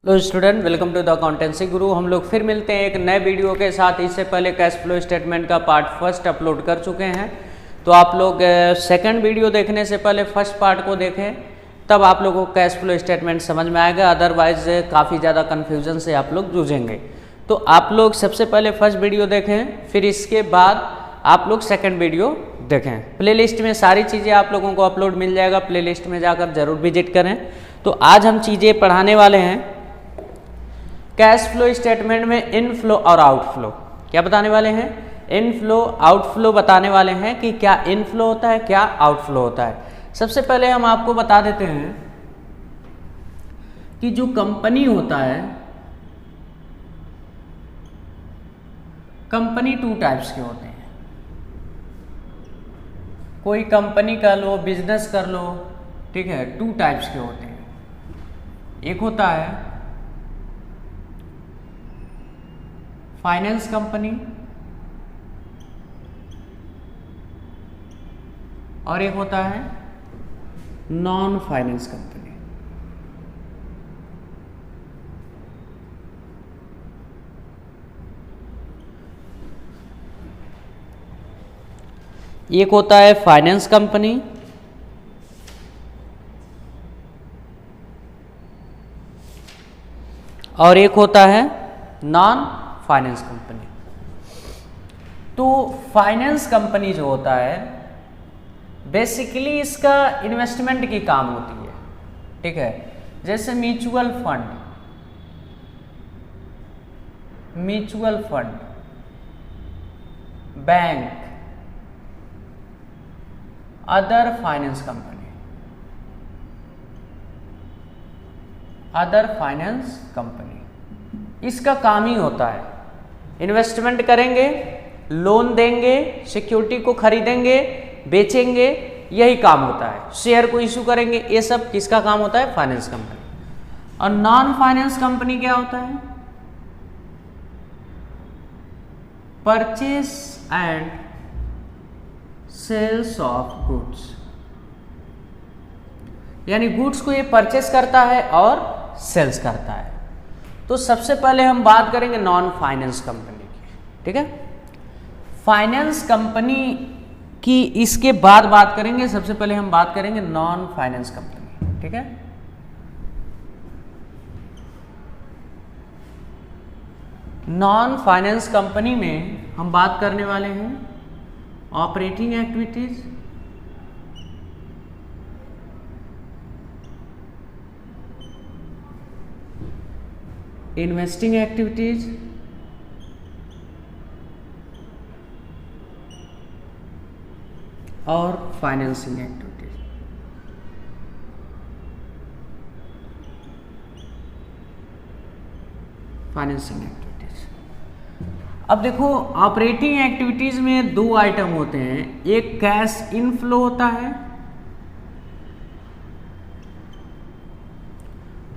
Hello student, welcome to the accountancy Guru. हम लोग फिर मिलते हैं एक नए वीडियो के साथ। इससे पहले कैश फ्लो स्टेटमेंट का पार्ट फर्स्ट अपलोड कर चुके हैं, तो आप लोग सेकंड वीडियो देखने से पहले फर्स्ट पार्ट को देखें, तब आप लोगों को कैश फ्लो स्टेटमेंट समझ में आएगा। अदरवाइज काफ़ी ज़्यादा कन्फ्यूजन से आप लोग जूझेंगे। तो आप लोग सबसे पहले फर्स्ट वीडियो देखें, फिर इसके बाद आप लोग सेकेंड वीडियो देखें। प्लेलिस्ट में सारी चीज़ें आप लोगों को अपलोड मिल जाएगा, प्लेलिस्ट में जाकर ज़रूर विजिट करें। तो आज हम चीज़ें पढ़ाने वाले हैं कैश फ्लो स्टेटमेंट में इनफ्लो और आउटफ्लो। क्या बताने वाले हैं? इनफ्लो आउटफ्लो बताने वाले हैं कि क्या इनफ्लो होता है, क्या आउटफ्लो होता है। सबसे पहले हम आपको बता देते हैं कि जो कंपनी होता है, कंपनी टू टाइप्स के होते हैं। कोई कंपनी कर लो, बिजनेस कर लो, ठीक है, टू टाइप्स के होते हैं। एक होता है फाइनेंस कंपनी और एक होता है नॉन फाइनेंस कंपनी। एक होता है फाइनेंस कंपनी और एक होता है नॉन फाइनेंस कंपनी। तो फाइनेंस कंपनी जो होता है बेसिकली इसका इन्वेस्टमेंट की काम होती है, ठीक है। जैसे mutual fund, bank, other finance company, इसका काम ही होता है इन्वेस्टमेंट करेंगे, लोन देंगे, सिक्योरिटी को खरीदेंगे, बेचेंगे, यही काम होता है। शेयर को इशू करेंगे, ये सब किसका काम होता है? Finance company. और नॉन फाइनेंस कंपनी क्या होता है? Purchase and sales of goods, यानी गुड्स को ये परचेस करता है और सेल्स करता है। तो सबसे पहले हम बात करेंगे नॉन फाइनेंस कंपनी की, ठीक है। फाइनेंस कंपनी की इसके बाद बात करेंगे। सबसे पहले हम बात करेंगे नॉन फाइनेंस कंपनी, ठीक है। नॉन फाइनेंस कंपनी में हम बात करने वाले हैं ऑपरेटिंग एक्टिविटीज, इन्वेस्टिंग एक्टिविटीज, और फाइनेंसिंग एक्टिविटीज। अब देखो, ऑपरेटिंग एक्टिविटीज में दो आइटम होते हैं, एक कैश इनफ्लो होता है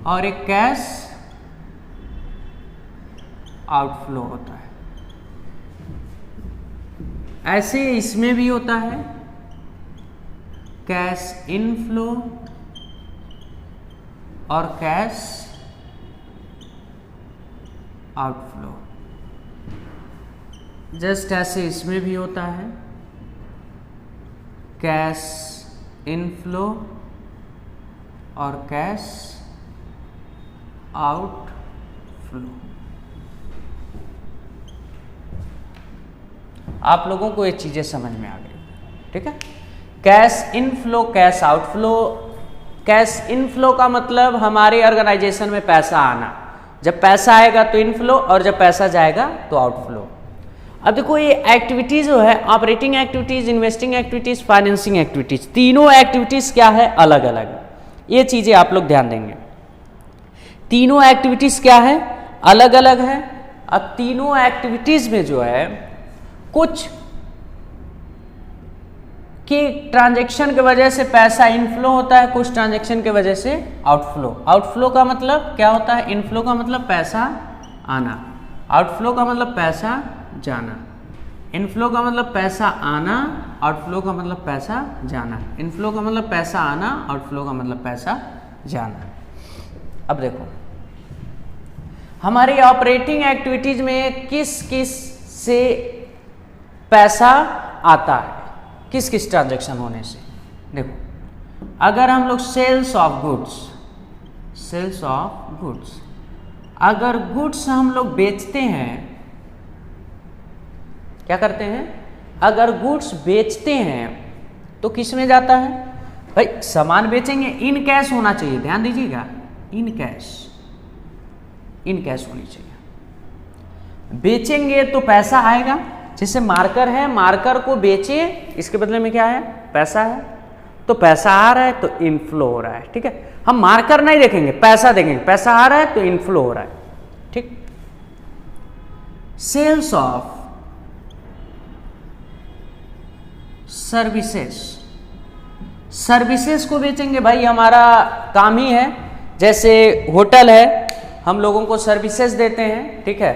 और एक कैश आउटफ्लो होता है। ऐसे इसमें भी होता है कैश इनफ्लो और कैश आउटफ्लो। जस्ट ऐसे इसमें भी होता है कैश इनफ्लो और कैश आउटफ्लो। आप लोगों को ये चीजें समझ में आ गई, ठीक है। Cash inflow, cash outflow. Cash inflow का मतलब हमारे ऑर्गेनाइजेशन में पैसा आना। जब पैसा आएगा तो इनफ्लो और जब पैसा जाएगा तो आउटफ्लो। अब देखो, ये एक्टिविटीज जो है, operating activities, investing activities, financing activities, तीनों एक्टिविटीज क्या है? अलग अलग। ये चीजें आप लोग ध्यान देंगे। तीनों एक्टिविटीज क्या है? अलग अलग है। अब तीनों एक्टिविटीज में जो है कुछ कि ट्रांजैक्शन की वजह से पैसा इनफ्लो होता है, कुछ ट्रांजैक्शन की वजह से आउटफ्लो। आउटफ्लो का मतलब क्या होता है? इनफ्लो का मतलब पैसा आना, आउटफ्लो का मतलब पैसा जाना। इनफ्लो का मतलब पैसा आना, आउटफ्लो का मतलब पैसा जाना। इनफ्लो का मतलब पैसा आना, आउटफ्लो का मतलब पैसा जाना। अब देखो, हमारी ऑपरेटिंग एक्टिविटीज में किस किस से पैसा आता है, किस किस ट्रांजैक्शन होने से। देखो अगर हम लोग सेल्स ऑफ गुड्स, अगर गुड्स हम लोग बेचते हैं, क्या करते हैं, अगर गुड्स बेचते हैं तो किस में जाता है भाई, सामान बेचेंगे, इन कैश होना चाहिए, ध्यान दीजिएगा, इन कैश होनी चाहिए। बेचेंगे तो पैसा आएगा, जैसे मार्कर है, मार्कर को बेचे, इसके बदले में क्या है, पैसा है, तो पैसा आ रहा है तो इनफ्लो हो रहा है। ठीक है, हम मार्कर नहीं देखेंगे, पैसा देखेंगे, पैसा आ रहा है तो इनफ्लो हो रहा है। ठीक, सेल्स ऑफ सर्विसेज को बेचेंगे, भाई हमारा काम ही है, जैसे होटल है, हम लोगों को सर्विसेज देते हैं, ठीक है,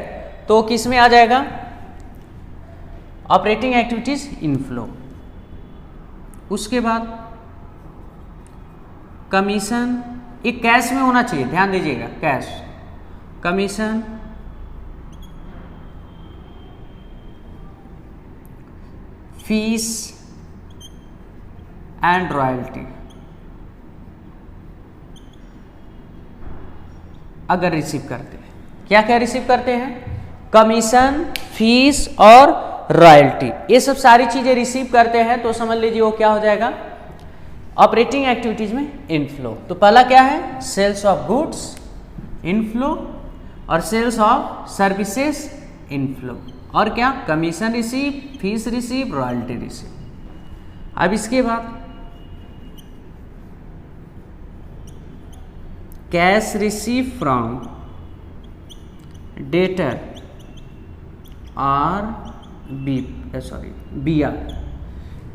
तो किस में आ जाएगा, ऑपरेटिंग एक्टिविटीज इनफ्लो। उसके बाद कमीशन, एक कैश में होना चाहिए, ध्यान दीजिएगा, cash, commission, fees and royalty. अगर रिसीव करते हैं, क्या क्या रिसीव करते हैं, कमीशन, फीस और रॉयल्टी, ये सब सारी चीजें रिसीव करते हैं, तो समझ लीजिए वो क्या हो जाएगा, ऑपरेटिंग एक्टिविटीज में इनफ्लो। तो पहला क्या है, सेल्स ऑफ गुड्स इनफ्लो, और सेल्स ऑफ सर्विसेज इनफ्लो, और क्या, commission receive, fees receive, royalty receive. अब इसके बाद कैश रिसीव फ्रॉम डेटर और BR,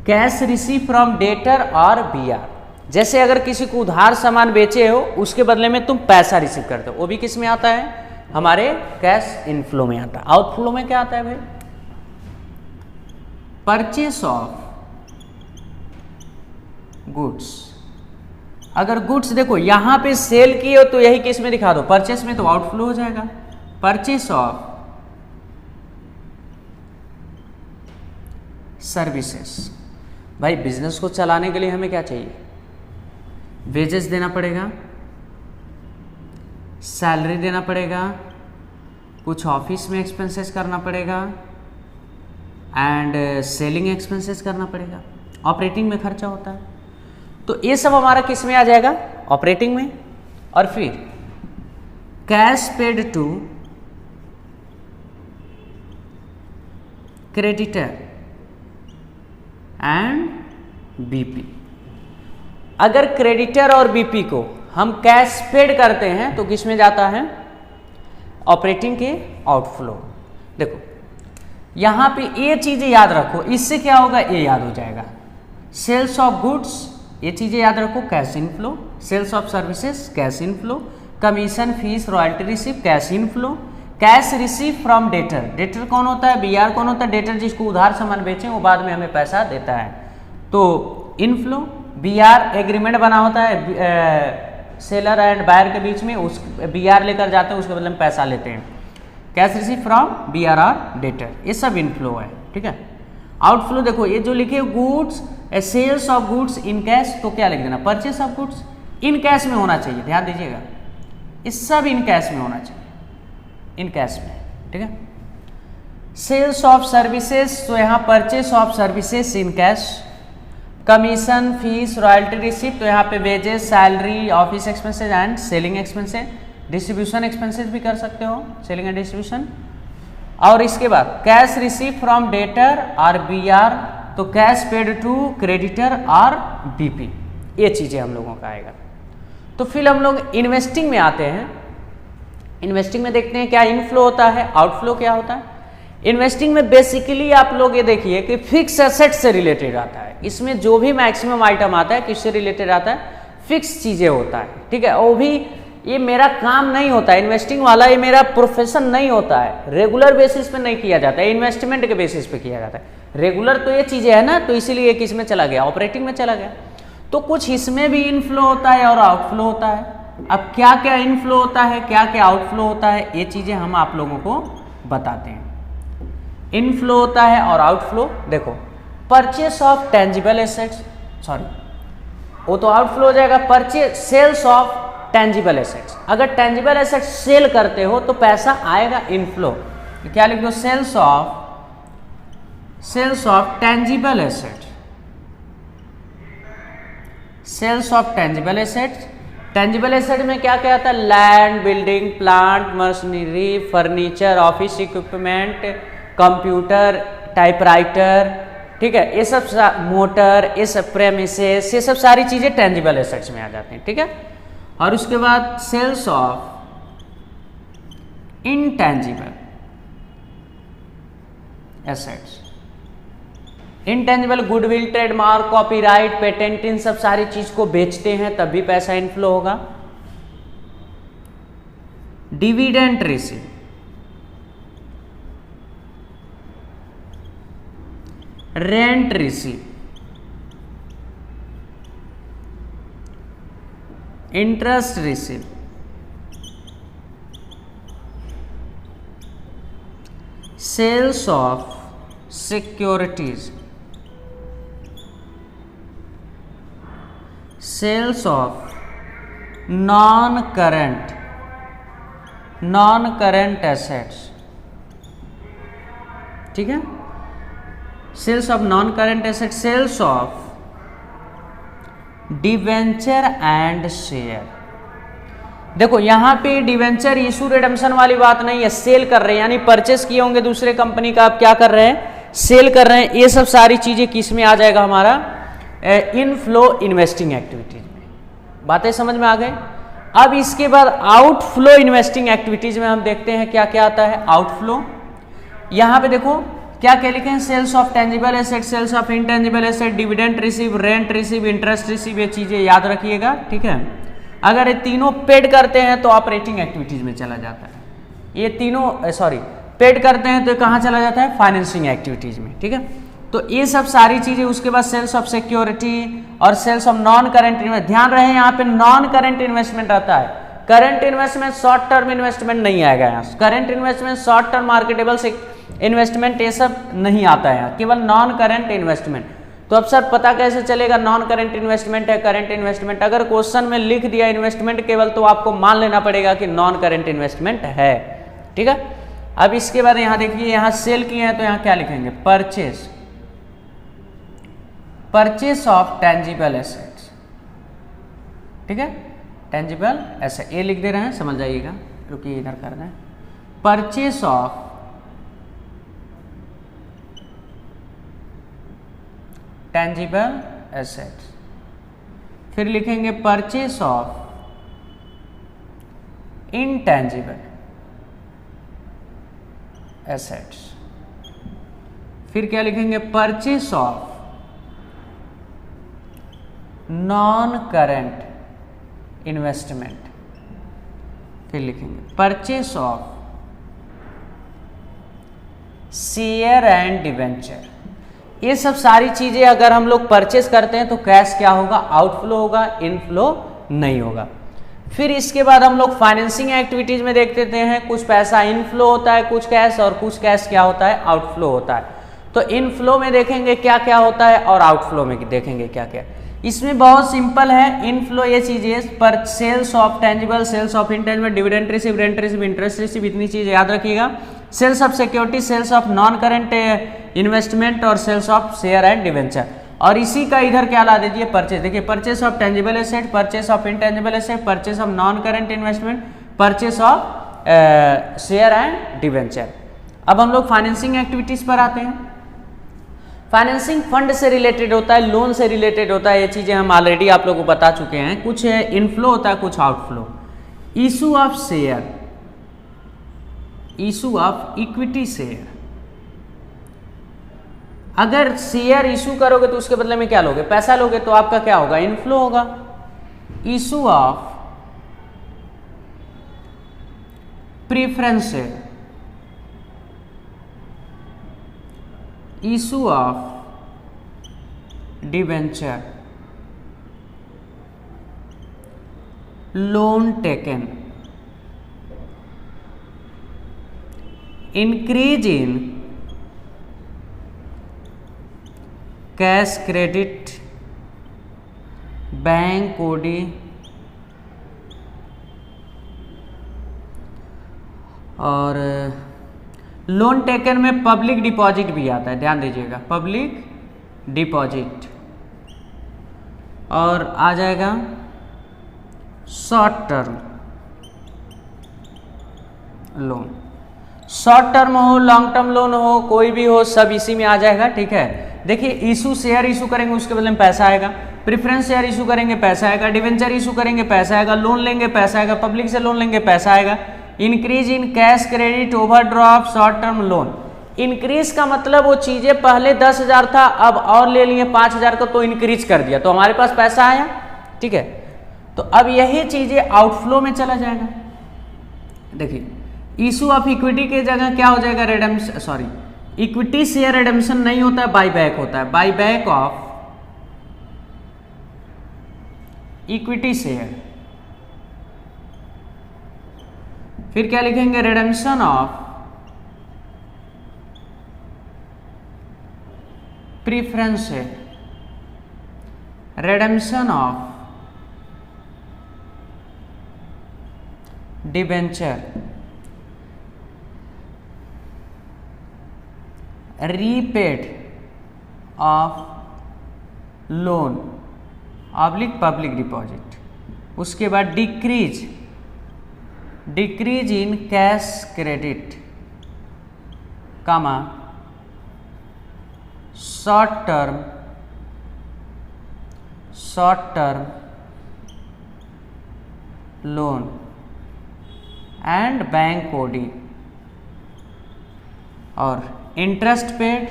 cash receive from debtor और बीआर। जैसे अगर किसी को उधार सामान बेचे हो, उसके बदले में तुम पैसा रिसीव करते हो, वो भी किस में आता है, हमारे कैश इनफ्लो में आता है। आउटफ्लो में क्या आता है भाई, परचेस ऑफ गुड्स। अगर गुड्स देखो यहां पे सेल किए हो तो यही किस में दिखा दो, परचेस में, तो आउटफ्लो हो जाएगा। परचेस ऑफ सर्विसेज, भाई बिजनेस को चलाने के लिए हमें क्या चाहिए, वेजेस देना पड़ेगा, सैलरी देना पड़ेगा, कुछ ऑफिस में एक्सपेंसेस करना पड़ेगा, एंड सेलिंग एक्सपेंसेस करना पड़ेगा, ऑपरेटिंग में खर्चा होता है। तो ये सब हमारा किस में आ जाएगा, ऑपरेटिंग में। और फिर cash paid to creditor and BP. अगर क्रेडिटर और बीपी को हम कैश पेड करते हैं तो किस में जाता है, ऑपरेटिंग के आउटफ्लो। देखो यहां पे ये चीजें याद रखो, इससे क्या होगा, ये याद हो जाएगा। सेल्स ऑफ गुड्स, ये चीजें याद रखो, cash inflow. Sales of services, cash inflow. Commission, fees, royalty receive, cash inflow. Cash receive from debtor, debtor कौन होता है, बीआर कौन होता है, डेटर जिसको उधार सामान बेचें वो बाद में हमें पैसा देता है, तो इनफ्लो। बीआर एग्रीमेंट बना होता है सेलर एंड बायर के बीच में, उस बीआर लेकर जाते हैं, उसके बदले में पैसा लेते हैं। कैश रिसीव फ्रॉम बीआर और डेटर, ये सब इनफ्लो है। ठीक है, आउटफ्लो देखो ये जो लिखे goods, sales of goods in cash, तो क्या लिख देना, purchase of goods in cash में होना चाहिए, ध्यान दीजिएगा, ये सब इन कैश में होना चाहिए, इन कैश में। ठीक है, सेल्स ऑफ सर्विसेज, तो यहाँ purchase of services in cash. Commission, fees, royalty receive, तो यहाँ पे wages, salary, office expenses and selling expenses. Distribution expenses भी कर सकते हो, सेलिंग एंड डिस्ट्रीब्यूशन। और इसके बाद कैश रिसीव फ्रॉम डेटर और बीआर, तो कैश पेड टू क्रेडिटर और बीपी, ये चीजें हम लोगों का आएगा। तो फिर हम लोग इन्वेस्टिंग में आते हैं। इन्वेस्टिंग में देखते हैं क्या इनफ्लो होता है, आउटफ्लो क्या होता है। इन्वेस्टिंग में बेसिकली आप लोग ये देखिए कि फिक्स एसेट से रिलेटेड आता है, इसमें जो भी मैक्सिमम आइटम आता है किससे रिलेटेड आता है, फिक्स चीजें होता है। ठीक है, वो भी ये मेरा काम नहीं होता है, इन्वेस्टिंग वाला ये मेरा प्रोफेशन नहीं होता है, रेगुलर बेसिस पे नहीं किया जाता है, इन्वेस्टमेंट के बेसिस पे किया जाता है। रेगुलर तो ये चीजें है ना, तो इसीलिए किस में चला गया, ऑपरेटिंग में चला गया। तो कुछ इसमें भी इनफ्लो होता है और आउटफ्लो होता है। अब क्या क्या इनफ्लो होता है, क्या क्या आउटफ्लो होता है, ये चीजें हम आप लोगों को बताते हैं। इनफ्लो होता है और आउटफ्लो, देखो purchase of tangible assets, sorry वो तो आउटफ्लो हो जाएगा, purchase sales of tangible assets. अगर टेंजिबल एसेट्स सेल करते हो तो पैसा आएगा इनफ्लो। तो क्या लिख दो, sales of tangible assets, sales of tangible assets. Tangible asset में क्या क्या आता है, land, building, plant, machinery, furniture, office equipment, computer, typewriter, ठीक है, ये सब मोटर, ये सब प्रेमिसेस, ये सब सारी चीजें टेंजिबल एसेट्स में आ जाती हैं, ठीक है। और उसके बाद sales of intangible assets, intangible goodwill, trademark, copyright, patent, इन सब सारी चीज को बेचते हैं तब भी पैसा इनफ्लो होगा। Dividend receive, rent receive, interest receive, sales of securities, sales of non current assets, ठीक है, sales of non current asset, sales of debenture and share. देखो यहां पे डिवेंचर इशू रिडम्पशन वाली बात नहीं है, सेल कर रहे हैं, यानी परचेस किए होंगे दूसरे कंपनी का, आप क्या कर रहे हैं, सेल कर रहे हैं। ये सब सारी चीजें किस में आ जाएगा हमारा, इनफ्लो इन्वेस्टिंग एक्टिविटीज में। बातें समझ में आ गई। अब इसके बाद आउटफ्लो इन्वेस्टिंग एक्टिविटीज में हम देखते हैं क्या क्या आता है। आउटफ्लो, यहां पे देखो क्या क्या लिखे हैं, sales of tangible asset, sales of intangible asset, dividend receive, rent receive, interest receive, ये चीजें याद रखिएगा, ठीक है। अगर ये तीनों पेड करते हैं तो ऑपरेटिंग एक्टिविटीज में चला जाता है। ये तीनों पेड करते हैं तो कहाँ चला जाता है, फाइनेंसिंग एक्टिविटीज में, ठीक है। तो ये सब सारी चीजें, उसके बाद सेल्स ऑफ सिक्योरिटी और sales of non current investment. ध्यान रहे यहाँ पे नॉन करंट इन्वेस्टमेंट आता है, current investment short term investment नहीं आएगा यहाँ। Current investment, short term marketable investment, ये सब नहीं आता है यहाँ, केवल नॉन करंट इन्वेस्टमेंट। तो अब सर पता कैसे चलेगा नॉन करंट इन्वेस्टमेंट है करंट इन्वेस्टमेंट? अगर क्वेश्चन में लिख दिया इन्वेस्टमेंट केवल, तो आपको मान लेना पड़ेगा कि नॉन करंट इन्वेस्टमेंट है, ठीक है। अब इसके बाद यहाँ देखिए, यहाँ सेल किए हैं तो यहाँ क्या लिखेंगे, परचेस ऑफ टेंजिबल एसेट्स, ठीक है, टेंजिबल एसेट ये लिख दे रहे हैं, समझ जाइएगा, रुकिए इधर कर दें। परचेस ऑफ टेंजिबल एसेट्स, फिर लिखेंगे परचेस ऑफ इंटेंजिबल एसेट्स, फिर क्या लिखेंगे, purchase of non current investment, फिर लिखेंगे purchase of share and debenture. ये सब सारी चीजें अगर हम लोग परचेस करते हैं तो कैश क्या होगा, आउटफ्लो होगा, इनफ्लो नहीं होगा। फिर इसके बाद हम लोग फाइनेंसिंग एक्टिविटीज में देख लेते हैं, कुछ पैसा इनफ्लो होता है, कुछ कैश, और कुछ कैश क्या होता है, आउटफ्लो होता है। तो इनफ्लो में देखेंगे क्या क्या होता है और आउटफ्लो में देखेंगे क्या क्या। इसमें बहुत सिंपल है, इनफ्लो ये चीजें पर sales of tangible, sales of intangible, dividend receive, rent receive, interest receive, इतनी चीज याद रखिएगा। Sales of security, sales of non current investment और sales of share and debenture. और इसी का इधर क्या ला दीजिए, परचेस। देखिए purchase of tangible asset, purchase of intangible asset, purchase of non current investment, purchase of share and debenture. अब हम लोग फाइनेंसिंग एक्टिविटीज पर आते हैं। फाइनेंसिंग फंड से रिलेटेड होता है, लोन से रिलेटेड होता है, ये चीजें हम ऑलरेडी आप लोगों को बता चुके हैं। कुछ इनफ्लो होता है, कुछ outflow. Issue of share, issue of equity share. अगर शेयर इशू करोगे तो उसके बदले में क्या लोगे, पैसा लोगे, तो आपका क्या होगा, इनफ्लो होगा। Issue of preference share, issue of debenture, loan taken, increase in cash credit, bank OD और लोन टेकन में पब्लिक डिपॉजिट भी आता है, ध्यान दीजिएगा, पब्लिक डिपॉजिट, और आ जाएगा short term loan. Short term हो, लॉन्ग टर्म लोन हो, कोई भी हो, सब इसी में आ जाएगा। ठीक है, देखिए इशू शेयर इशू करेंगे उसके बदले में पैसा आएगा, प्रेफरेंस शेयर इशू करेंगे पैसा आएगा, डिवेंचर इशू करेंगे पैसा आएगा, लोन लेंगे पैसा आएगा, पब्लिक से लोन लेंगे पैसा आएगा। Increase in cash credit, overdraft, short term loan. Increase का मतलब वो चीजें पहले 10,000 था, अब और ले लिए 5,000 का, तो इंक्रीज कर दिया, तो हमारे पास पैसा आया। ठीक है, तो अब यही चीजें आउटफ्लो में चला जाएगा। देखिए इशू ऑफ इक्विटी के जगह क्या हो जाएगा, redemption, sorry equity share redemption नहीं होता है, बाई बैक होता है, buy back of equity share. फिर क्या लिखेंगे, redemption of preference share, redemption of debenture, repaid of loan oblique public deposit. उसके बाद decrease in cash credit, comma short term loan and bank OD, और interest paid,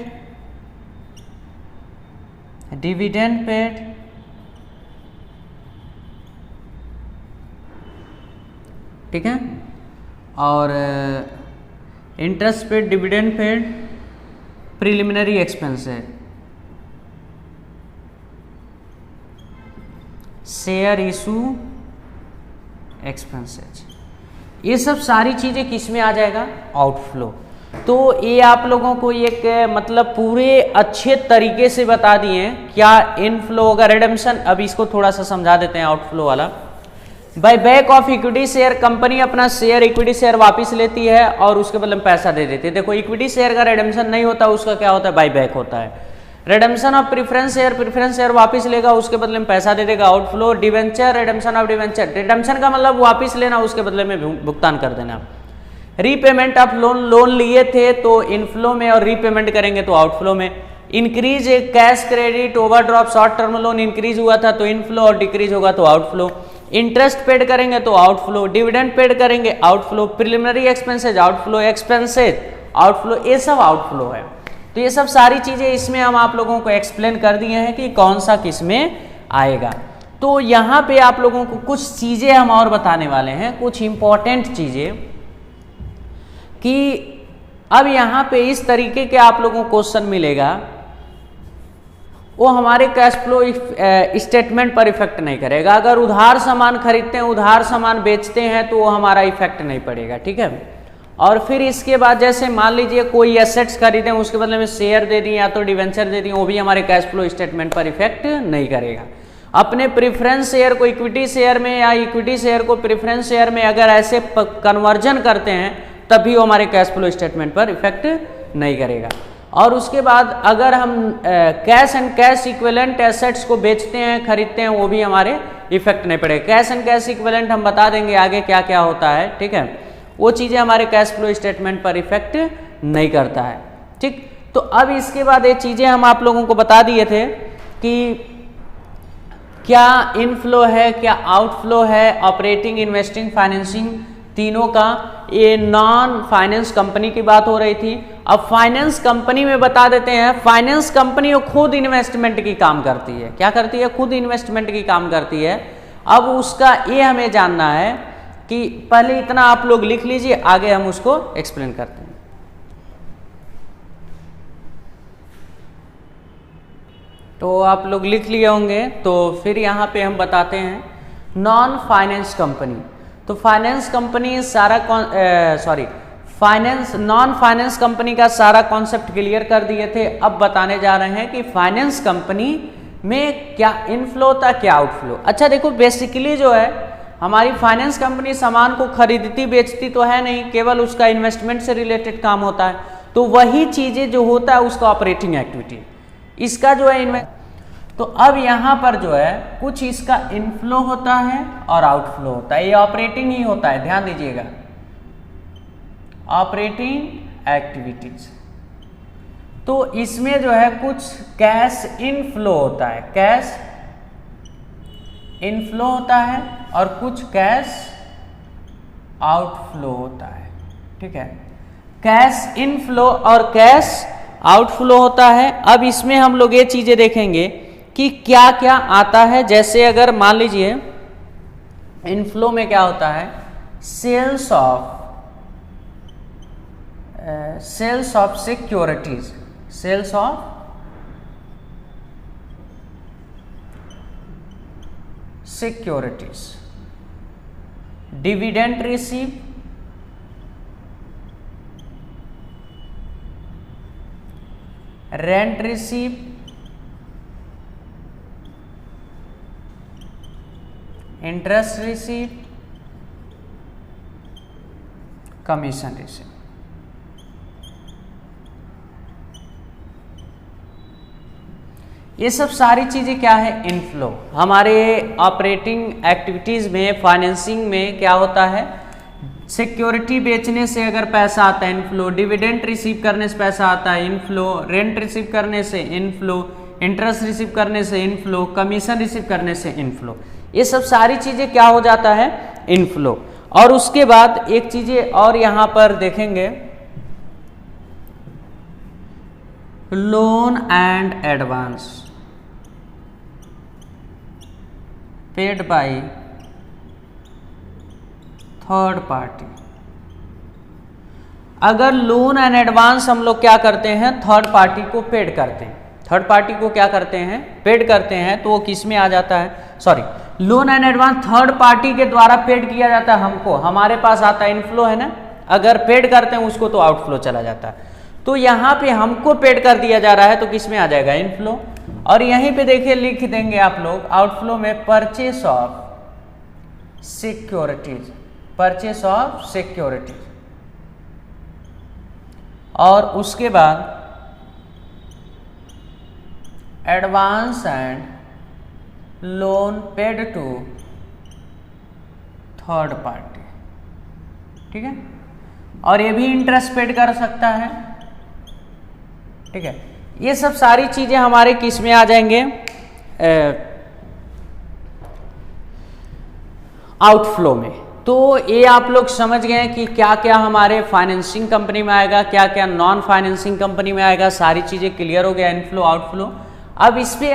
dividend paid, ठीक है, और interest paid, dividend paid, preliminary expenses, share issue expenses, ये सब सारी चीजें किस में आ जाएगा, आउटफ्लो। तो ये आप लोगों को एक मतलब पूरे अच्छे तरीके से बता दिए क्या इनफ्लो होगा, रिडेम्पशन। अब इसको थोड़ा सा समझा देते हैं आउटफ्लो वाला। Buy back of equity share, company अपना शेयर इक्विटी शेयर वापस लेती है और उसके बदले में पैसा दे देती है। देखो इक्विटी शेयर का रिडेम्पशन नहीं होता, उसका क्या होता है, बाय बैक होता है। रिडेम्पशन ऑफ प्रेफरेंस शेयर वापस लेगा, उसके बदले में पैसा दे देगा, outflow. Debenture, redemption of debenture, redemption का मतलब वापस लेना, उसके बदले में भुगतान कर देना। रीपेमेंट ऑफ लोन लिए थे तो इनफ्लो में, और रीपेमेंट करेंगे तो आउटफ्लो में। Increase cash credit, overdraft, short term loan increase हुआ था तो इनफ्लो, और डिक्रीज होगा तो आउटफ्लो। इंटरेस्ट पेड करेंगे तो आउटफ्लो, डिविडेंड पेड करेंगे outflow, preliminary expenses outflow, expenses outflow, ये सब आउटफ्लो है। तो ये सब सारी चीजें इसमें हम आप लोगों को एक्सप्लेन कर दिए हैं कि कौन सा किस में आएगा। तो यहाँ पे आप लोगों को कुछ चीजें हम और बताने वाले हैं, कुछ इंपॉर्टेंट चीजें, कि अब यहाँ पे इस तरीके के आप लोगों को क्वेश्चन मिलेगा, वो हमारे कैश फ्लो स्टेटमेंट पर इफेक्ट नहीं करेगा। अगर उधार सामान खरीदते हैं, उधार सामान बेचते हैं, तो वो हमारा इफेक्ट नहीं पड़ेगा, ठीक है। और फिर इसके बाद जैसे मान लीजिए कोई एसेट्स खरीदे, उसके बदले में शेयर दे दिए या तो डिवेंचर दे दिए, वो भी हमारे कैश फ्लो स्टेटमेंट पर इफेक्ट नहीं करेगा। अपने प्रेफरेंस शेयर को इक्विटी शेयर में या इक्विटी शेयर को प्रेफरेंस शेयर में अगर ऐसे कन्वर्जन करते हैं, तभी वो हमारे कैश फ्लो स्टेटमेंट पर इफेक्ट नहीं करेगा। और उसके बाद अगर हम cash and cash equivalent assets को बेचते हैं, खरीदते हैं, वो भी हमारे इफेक्ट नहीं पड़ेगा। कैश एंड कैश इक्विवेलेंट हम बता देंगे आगे क्या क्या होता है, ठीक है। वो चीज़ें हमारे कैश फ्लो स्टेटमेंट पर इफेक्ट नहीं करता है, ठीक। तो अब इसके बाद ये चीज़ें हम आप लोगों को बता दिए थे कि क्या इनफ्लो है, क्या आउटफ्लो है, ऑपरेटिंग, इन्वेस्टिंग, फाइनेंसिंग, तीनों का। ये नॉन फाइनेंस कंपनी की बात हो रही थी। अब फाइनेंस कंपनी में बता देते हैं, फाइनेंस कंपनी खुद इन्वेस्टमेंट की काम करती है। क्या करती है? खुद इन्वेस्टमेंट की काम करती है। अब उसका ये हमें जानना है कि पहले इतना आप लोग लिख लीजिए, आगे हम उसको एक्सप्लेन करते हैं। तो आप लोग लिख लिए होंगे, तो फिर यहाँ पे हम बताते हैं। Non finance company. तो फाइनेंस कंपनी सारा नॉन फाइनेंस कंपनी का सारा कॉन्सेप्ट क्लियर कर दिए थे। अब बताने जा रहे हैं कि फाइनेंस कंपनी में क्या इनफ्लो होता है, क्या आउटफ्लो। अच्छा देखो, बेसिकली जो है हमारी फाइनेंस कंपनी सामान को खरीदती बेचती तो है नहीं, केवल उसका इन्वेस्टमेंट से रिलेटेड काम होता है। तो वही चीजें जो होता है उसका ऑपरेटिंग एक्टिविटी, इसका जो है तो अब यहाँ पर जो है कुछ इसका इनफ्लो होता है और आउटफ्लो होता है। ये ऑपरेटिंग ही होता है, ध्यान दीजिएगा, ऑपरेटिंग एक्टिविटीज। तो इसमें जो है कुछ कैश इनफ्लो होता है, कैश इनफ्लो होता है, और कुछ कैश आउटफ्लो होता है। ठीक है, कैश इनफ्लो और कैश आउटफ्लो होता है। अब इसमें हम लोग ये चीजें देखेंगे कि क्या क्या आता है। जैसे अगर मान लीजिए इनफ्लो में क्या होता है, sales of securities, sales of securities, dividend receive, rent receive, interest receive, commission receive. ये सब सारी चीजें क्या है, इनफ्लो। हमारे ऑपरेटिंग एक्टिविटीज में, फाइनेंसिंग में क्या होता है, सिक्योरिटी बेचने से अगर पैसा आता है इनफ्लो, डिविडेंड रिसीव करने से पैसा आता है इनफ्लो, रेंट रिसीव करने से इनफ्लो, इंटरेस्ट रिसीव करने से इनफ्लो, कमीशन रिसीव करने से इनफ्लो। ये सब सारी चीजें क्या हो जाता है, इनफ्लो। और उसके बाद एक चीजें और यहां पर देखेंगे, loan and advance paid by third party. अगर लोन एंड एडवांस हम लोग क्या करते हैं, थर्ड पार्टी को पेड करते हैं, थर्ड पार्टी को क्या करते हैं, पेड करते हैं, तो वो किस में आ जाता है, sorry, loan and advance third party के द्वारा पेड किया जाता है हमको, हमारे पास आता है इनफ्लो, है ना। अगर पेड करते हैं उसको तो आउटफ्लो चला जाता है। तो यहाँ पे हमको पेड कर दिया जा रहा है तो किस में आ जाएगा, इनफ्लो। और यहीं पे देखिए लिख देंगे आप लोग आउटफ्लो में purchase of securities, purchase of securities. और उसके बाद advance and loan paid to third party. ठीक है, और ये भी इंटरेस्ट पेड कर सकता है। ठीक है, ये सब सारी चीजें हमारे किस में आ जाएंगे, आउटफ्लो में। तो ये आप लोग समझ गए कि क्या क्या हमारे फाइनेंसिंग कंपनी में आएगा, क्या क्या नॉन फाइनेंसिंग कंपनी में आएगा, सारी चीजें क्लियर हो गया, इनफ्लो आउटफ्लो। अब इस पे